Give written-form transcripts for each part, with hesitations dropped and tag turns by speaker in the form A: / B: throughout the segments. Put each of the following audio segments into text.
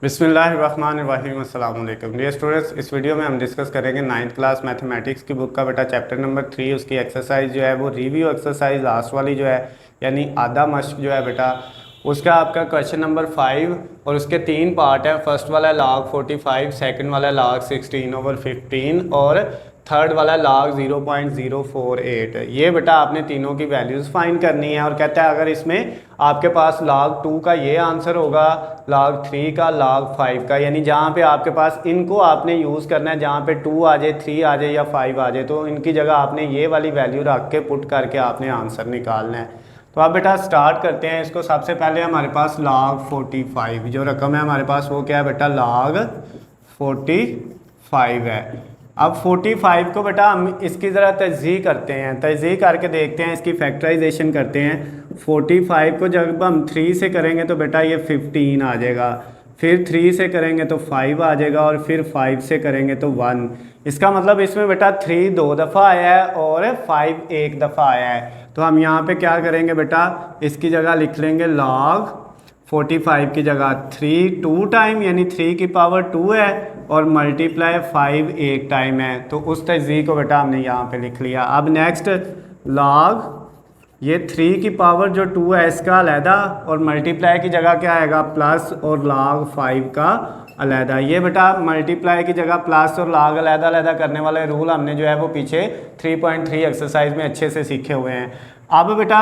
A: बिस्मिल्लाहिर्रहमानिर्रहीम। अस्सलाम वालेकुम डियर स्टूडेंट्स, इस वीडियो में हम डिस्कस करेंगे 9th क्लास मैथमेटिक्स की बुक का बेटा चैप्टर नंबर 3। उसकी एक्सरसाइज जो है वो रिव्यू एक्सरसाइज लास्ट वाली जो है यानी आधा मश्क जो है बेटा उसका आपका क्वेश्चन नंबर 5 और उसके 3 पार्ट है। फर्स्ट वाला log 45, सेकंड वाला log 16/15 और थर्ड वाला log 0.048। ये बेटा आपने तीनों की वैल्यूज़ फाइंड करनी है और कहता है अगर इसमें आपके पास log 2 का ये आंसर होगा, log 3 का, log 5 का, यानी जहाँ पे आपके पास इनको आपने यूज़ करना है, जहाँ पे 2 आ जाए, 3 आ जाए या 5 आ जाए, तो इनकी जगह आपने ये वाली वैल्यू रख के पुट करके आपने आंसर निकालना है। तो अब बेटा स्टार्ट करते हैं इसको। सबसे पहले हमारे पास log 45 जो रकम है हमारे पास वो क्या है बेटा, log 45 है। अब 45 को बेटा हम इसकी ज़रा तजज़ीह करते हैं, तजज़ीह करके देखते हैं, इसकी फैक्टराइजेशन करते हैं। 45 को जब हम 3 से करेंगे तो बेटा ये 15 आ जाएगा, फिर 3 से करेंगे तो 5 आ जाएगा और फिर 5 से करेंगे तो 1। इसका मतलब इसमें बेटा 3 2 दफ़ा आया है और 5 1 दफ़ा आया है। तो हम यहाँ पे क्या करेंगे बेटा, इसकी जगह लिख लेंगे log 45 की जगह 3 2 टाइम यानी 3 की पावर 2 है और मल्टीप्लाई 5 1 टाइम है। तो उस तजज़ीह को बेटा हमने यहाँ पे लिख लिया। अब नेक्स्ट log ये 3 की पावर जो 2 है इसका अलहदा और मल्टीप्लाई की जगह क्या आएगा, प्लस, और log 5 का अलहदा। ये बेटा मल्टीप्लाई की जगह प्लस और log अलहदा अलहदा करने वाले रूल हमने जो है वो पीछे 3.3 एक्सरसाइज में अच्छे से सीखे हुए हैं। अब बेटा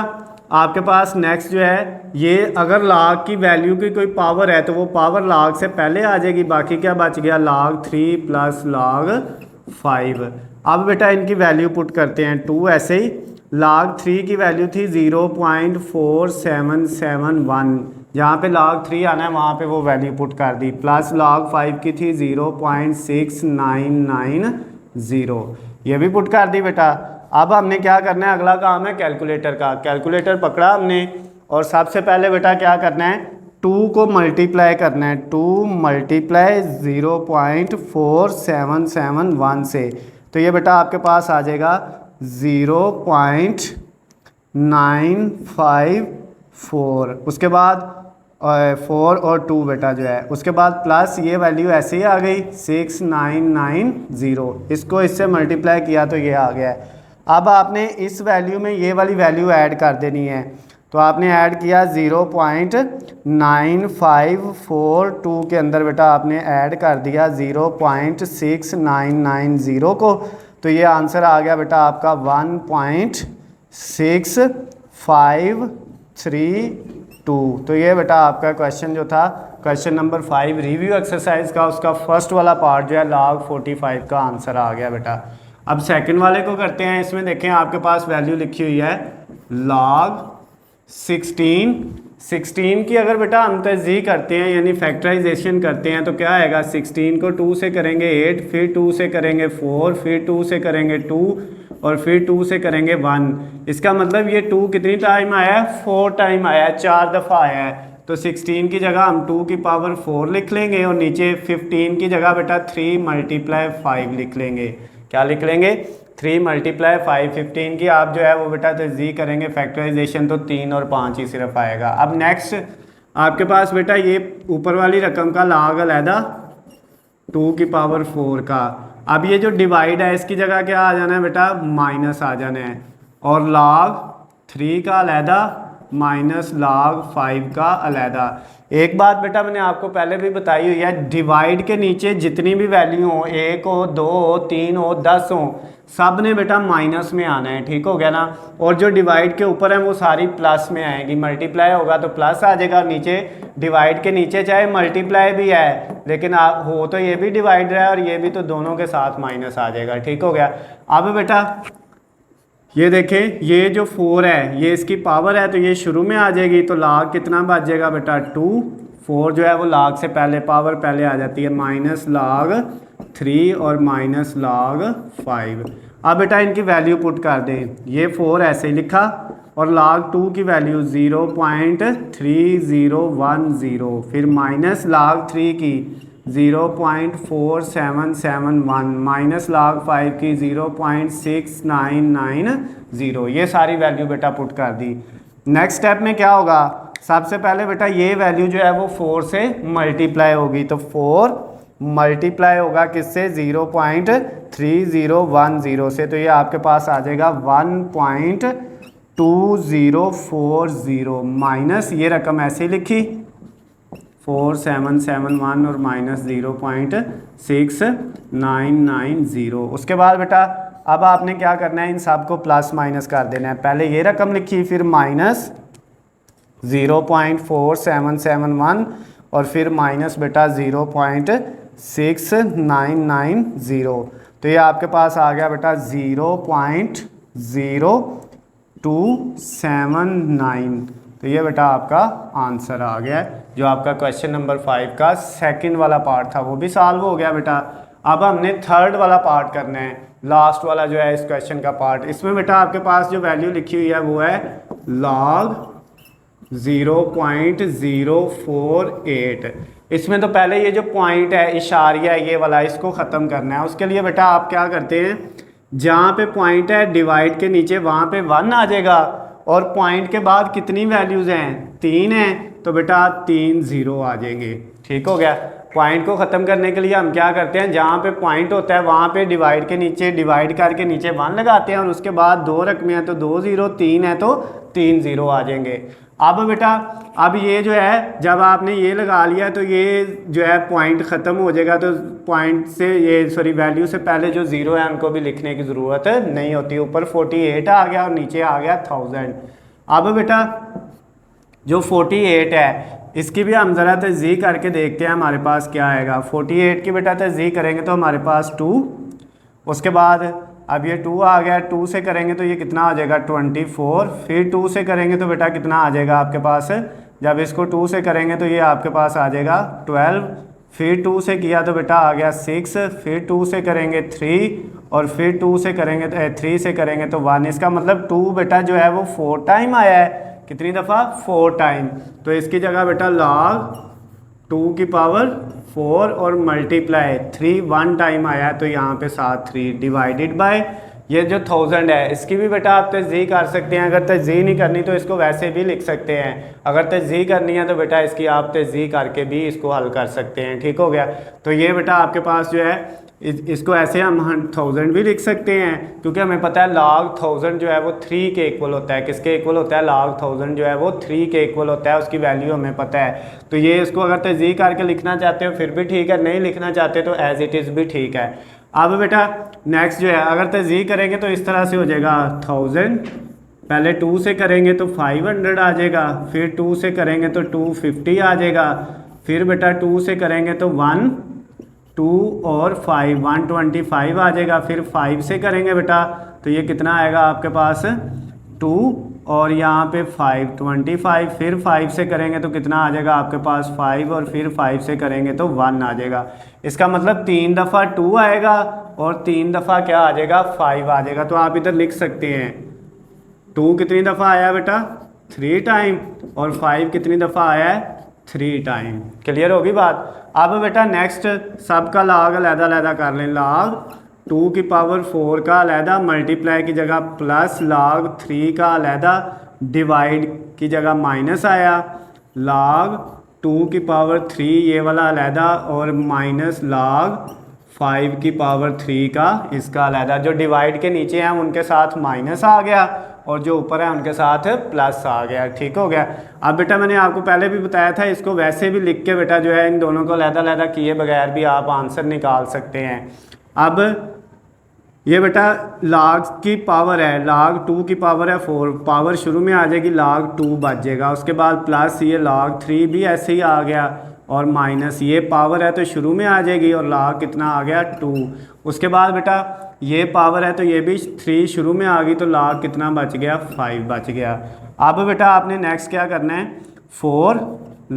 A: आपके पास नेक्स्ट जो है, ये अगर log की वैल्यू की कोई पावर है तो वो पावर log से पहले आ जाएगी, बाकी क्या बच गया, log 3 प्लस log 5। अब बेटा इनकी वैल्यू पुट करते हैं 2 ऐसे ही। log 3 की वैल्यू थी 0.4771, जहाँ पे log 3 आना है वहाँ पे वो वैल्यू पुट कर दी, प्लस log 5 की थी 0.6990, ये भी पुट कर दी बेटा। अब हमने क्या करना है, अगला काम है कैलकुलेटर का। कैलकुलेटर पकड़ा हमने और सबसे पहले बेटा क्या करना है, 2 को मल्टीप्लाई करना है, 2 मल्टीप्लाई 0.4771 से, तो ये बेटा आपके पास आ जाएगा 0.954। उसके बाद 4 और 2 बेटा जो है, उसके बाद प्लस ये वैल्यू ऐसे ही आ गई 6990, इसको इससे मल्टीप्लाई किया तो ये आ गया है। अब आपने इस वैल्यू में ये वाली वैल्यू ऐड कर देनी है, तो आपने ऐड किया 0.9542 के अंदर बेटा आपने ऐड कर दिया 0.6990 को, तो ये आंसर आ गया बेटा आपका 1.6532। तो ये बेटा आपका क्वेश्चन जो था, क्वेश्चन नंबर 5 रिव्यू एक्सरसाइज का, उसका फर्स्ट वाला पार्ट जो है log 45 का आंसर आ गया बेटा। अब सेकंड वाले को करते हैं। इसमें देखें आपके पास वैल्यू लिखी हुई है log 16 की अगर बेटा हम तजज़ीह करते हैं यानी फैक्टराइजेशन करते हैं तो क्या आएगा, 16 को 2 से करेंगे 8, फिर 2 से करेंगे 4, फिर 2 से करेंगे 2 और फिर 2 से करेंगे 1। इसका मतलब ये 2 कितनी टाइम आया है, 4 टाइम आया है, 4 दफ़ा आया है। तो 16 की जगह हम 2 की पावर 4 लिख लेंगे और नीचे 15 की जगह बेटा 3 मल्टीप्लाई 5 लिख लेंगे। क्या लिख लेंगे, 3 मल्टीप्लाई 5 15 की आप जो है वो बेटा तजज़ीह करेंगे फैक्टराइजेशन तो 3 और 5 ही सिर्फ आएगा। अब नेक्स्ट आपके पास बेटा ये ऊपर वाली रकम का log अलहदा 2 की पावर 4 का। अब ये जो डिवाइड है इसकी जगह क्या आ जाना है बेटा, माइनस आ जाना है, और log 3 का अलहदा माइनस log 5 का अलहदा। एक बात बेटा मैंने आपको पहले भी बताई हुई है, डिवाइड के नीचे जितनी भी वैल्यू हो, 1 हो, 2 हो, 3 हो, 10 हो, सब ने बेटा माइनस में आना है, ठीक हो गया ना। और जो डिवाइड के ऊपर है वो सारी प्लस में आएगी, मल्टीप्लाई होगा तो प्लस आ जाएगा, नीचे डिवाइड के नीचे चाहे मल्टीप्लाई भी है लेकिन आप हो तो ये भी डिवाइड है और ये भी, तो दोनों के साथ माइनस आ जाएगा, ठीक हो गया। अब बेटा ये देखें, ये जो 4 है ये इसकी पावर है तो ये शुरू में आ जाएगी, तो log कितना बच जाएगा बेटा 2। 4 जो है वो log से पहले पावर पहले आ जाती है, माइनस log 3 और माइनस log 5। अब बेटा इनकी वैल्यू पुट कर दें, ये 4 ऐसे ही लिखा और log 2 की वैल्यू 0.3010, फिर माइनस log 3 की 0.4771, माइनस log 5 की 0.6990, ये सारी वैल्यू बेटा पुट कर दी। नेक्स्ट स्टेप में क्या होगा, सबसे पहले बेटा ये वैल्यू जो है वो 4 से मल्टीप्लाई होगी, तो 4 मल्टीप्लाई होगा किससे, 0.3010 से, तो ये आपके पास आ जाएगा 1.2040 माइनस ये रकम ऐसे लिखी 4771 और माइनस 0.6990। उसके बाद बेटा अब आपने क्या करना है, इन सब को प्लस माइनस कर देना है। पहले ये रकम लिखी, फिर माइनस 0.4771 और फिर माइनस बेटा 0.6990, तो ये आपके पास आ गया बेटा 0.0279। तो ये बेटा आपका आंसर आ गया है, जो आपका क्वेश्चन नंबर 5 का सेकंड वाला पार्ट था वो भी सॉल्व हो गया बेटा। अब हमने थर्ड वाला पार्ट करना है, लास्ट वाला जो है इस क्वेश्चन का पार्ट। इसमें बेटा आपके पास जो वैल्यू लिखी हुई है वो है log 0.048। इसमें तो पहले ये जो पॉइंट है इशारिया है ये वाला, इसको ख़त्म करना है। उसके लिए बेटा आप क्या करते हैं, जहाँ पे पॉइंट है डिवाइड के नीचे वहाँ पे 1 आ जाएगा, और पॉइंट के बाद कितनी वैल्यूज़ हैं, 3 हैं, तो बेटा 3 0 आ जाएंगे। ठीक हो गया। पॉइंट को ख़त्म करने के लिए हम क्या करते हैं, जहाँ पे पॉइंट होता है वहाँ पे डिवाइड के नीचे, डिवाइड करके नीचे 1 लगाते हैं, और उसके बाद 2 रकमें हैं तो 2 0, 3 है तो 3 0 आ जाएंगे। अब बेटा अब ये जो है जब आपने ये लगा लिया तो ये जो है पॉइंट ख़त्म हो जाएगा, तो पॉइंट से ये सॉरी वैल्यू से पहले जो ज़ीरो है उनको भी लिखने की ज़रूरत नहीं होती। ऊपर 48 आ गया और नीचे आ गया 1000। अब बेटा जो 48 है इसकी भी हम ज़रा तज़ीह करके देखते हैं हमारे पास क्या आएगा। 48 की बेटा तज़ीह करेंगे तो हमारे पास 2, उसके बाद अब ये 2 आ गया, 2 से करेंगे तो ये कितना आ जाएगा 24, फिर 2 से करेंगे तो बेटा कितना आ जाएगा आपके पास, जब इसको 2 से करेंगे तो ये आपके पास आ जाएगा 12, फिर 2 से किया तो बेटा आ गया 6, फिर 2 से करेंगे 3 और फिर 2 से करेंगे तो 3 से करेंगे तो 1। इसका मतलब 2 बेटा जो है वो 4 टाइम आया है। कितनी दफ़ा, 4 टाइम। तो इसकी जगह बेटा log 2 की पावर 4 और मल्टीप्लाई 3 1 टाइम आया है, तो यहाँ पे साथ 3 डिवाइडेड बाय ये जो 1000 है इसकी भी बेटा आप तज़ीह कर सकते हैं। अगर तज़ीह नहीं करनी तो इसको वैसे भी लिख सकते हैं, अगर तज़ीह करनी है तो बेटा इसकी आप तज़ीह करके भी इसको हल कर सकते हैं। ठीक हो गया। तो ये बेटा आपके पास जो है इसको ऐसे हम 1000 भी लिख सकते हैं, क्योंकि हमें पता है log 1000 जो है वो 3 के इक्वल होता है। किसके इक्वल होता है, log 1000 जो है वो 3 के इक्वल होता है, उसकी वैल्यू हमें पता है। तो ये इसको अगर तज़ीह करके लिखना चाहते हो फिर भी ठीक है, नहीं लिखना चाहते तो एज इट इज़ भी ठीक है। अब बेटा नेक्स्ट जो है अगर तज़ीह करेंगे तो इस तरह से हो जाएगा 1000, पहले 2 से करेंगे तो 500 आ जाएगा, फिर 2 से करेंगे तो 250 आ जाएगा, फिर बेटा 2 से करेंगे तो 1 2 और 5 125 आ जाएगा, फिर 5 से करेंगे बेटा तो ये कितना आएगा आपके पास 2 और यहाँ पे 5 25, फिर 5 से करेंगे तो कितना आ जाएगा आपके पास 5 और फिर 5 से करेंगे तो 1 आ जाएगा। इसका मतलब 3 दफ़ा 2 आएगा और 3 दफ़ा क्या आ जाएगा 5 आ जाएगा। तो आप इधर लिख सकते हैं 2 कितनी दफ़ा आया बेटा 3 टाइम और 5 कितनी दफ़ा आया है 3 टाइम। क्लियर होगी बात। अब बेटा नेक्स्ट सबका log अलग-अलग कर लें। log 2 की पावर 4 का अलहदा, मल्टीप्लाई की जगह प्लस, log 3 का अलहदा, डिवाइड की जगह माइनस आया, log 2 की पावर 3 ये वाला अलहदा और माइनस log 5 की पावर 3 का इसका अलहदा। जो डिवाइड के नीचे हैं उनके साथ माइनस आ गया और जो ऊपर है उनके साथ प्लस आ गया। ठीक हो गया। अब बेटा मैंने आपको पहले भी बताया था इसको वैसे भी लिख के बेटा जो है इन दोनों को अलग-अलग किए बगैर भी आप आंसर निकाल सकते हैं। अब ये बेटा log की पावर है, log 2 की पावर है 4, पावर शुरू में आ जाएगी log 2 बच जाएगा, उसके बाद प्लस ये log 3 भी ऐसे ही आ गया और माइनस ये पावर है तो शुरू में आ जाएगी और log कितना आ गया 2। उसके बाद बेटा ये पावर है तो ये भी 3 शुरू में आ गई तो log कितना बच गया 5 बच गया। अब बेटा आपने नेक्स्ट क्या करना है 4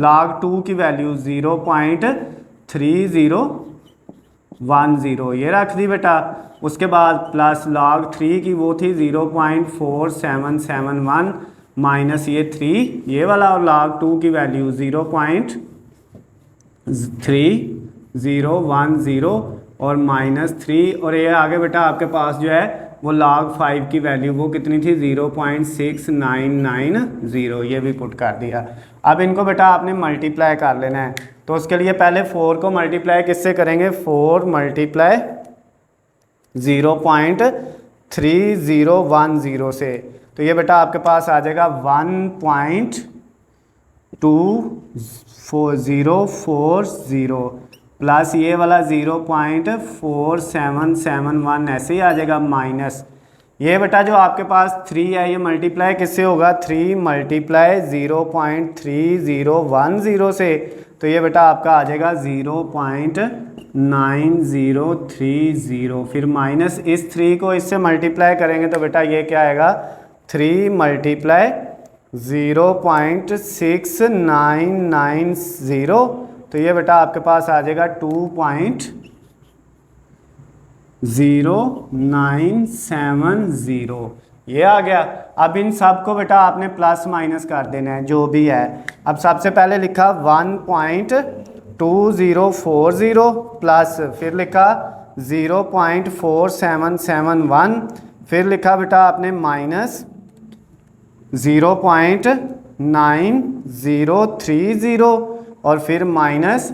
A: log 2 की वैल्यू 0.3010 ये रख दी बेटा। उसके बाद प्लस log 3 की वो थी 0.4771 माइनस ये 3 ये वाला और log 2 की वैल्यू 0.3010 और माइनस 3 और ये आगे बेटा आपके पास जो है वो log 5 की वैल्यू वो कितनी थी 0.6990, ये भी पुट कर दिया। अब इनको बेटा आपने मल्टीप्लाई कर लेना है, तो उसके लिए पहले 4 को मल्टीप्लाई किससे करेंगे, 4 मल्टीप्लाई 0.3010 से, तो ये बेटा आपके पास आ जाएगा 1.2040 प्लस ये वाला 0.4771 ऐसे ही आ जाएगा, माइनस ये बेटा जो आपके पास 3 है ये मल्टीप्लाई किससे होगा, 3 मल्टीप्लाई 0.3010 से, तो ये बेटा आपका आ जाएगा 0.9030, फिर माइनस इस 3 को इससे मल्टीप्लाई करेंगे तो बेटा ये क्या आएगा, 3 मल्टीप्लाई 0.6990, तो ये बेटा आपके पास आ जाएगा 2.0970, ये आ गया। अब इन सब को बेटा आपने प्लस माइनस कर देना है जो भी है। अब सबसे पहले लिखा 1.2040 प्लस फिर लिखा 0.4771, फिर लिखा बेटा आपने माइनस 0.9030 और फिर माइनस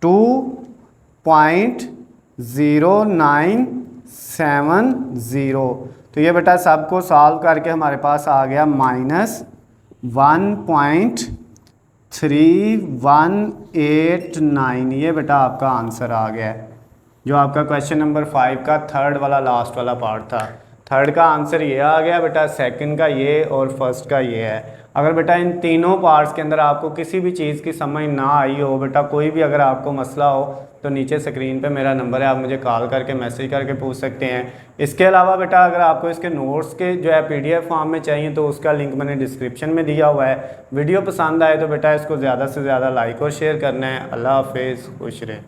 A: 2.0970, तो ये बेटा सबको सॉल्व करके हमारे पास आ गया माइनस 1.3189, ये बेटा आपका आंसर आ गया है, जो आपका क्वेश्चन नंबर 5 का थर्ड वाला लास्ट वाला पार्ट था। थर्ड का आंसर ये आ गया बेटा, सेकंड का ये और फर्स्ट का ये है। अगर बेटा इन तीनों पार्ट्स के अंदर आपको किसी भी चीज़ की समझ ना आई हो बेटा, कोई भी अगर आपको मसला हो तो नीचे स्क्रीन पे मेरा नंबर है, आप मुझे कॉल करके मैसेज करके पूछ सकते हैं। इसके अलावा बेटा अगर आपको इसके नोट्स के जो है PDF फॉर्म में चाहिए तो उसका लिंक मैंने डिस्क्रिप्शन में दिया हुआ है। वीडियो पसंद आए तो बेटा इसको ज़्यादा से ज़्यादा लाइक और शेयर करना है। अल्लाह हाफिज़, खुश रहें।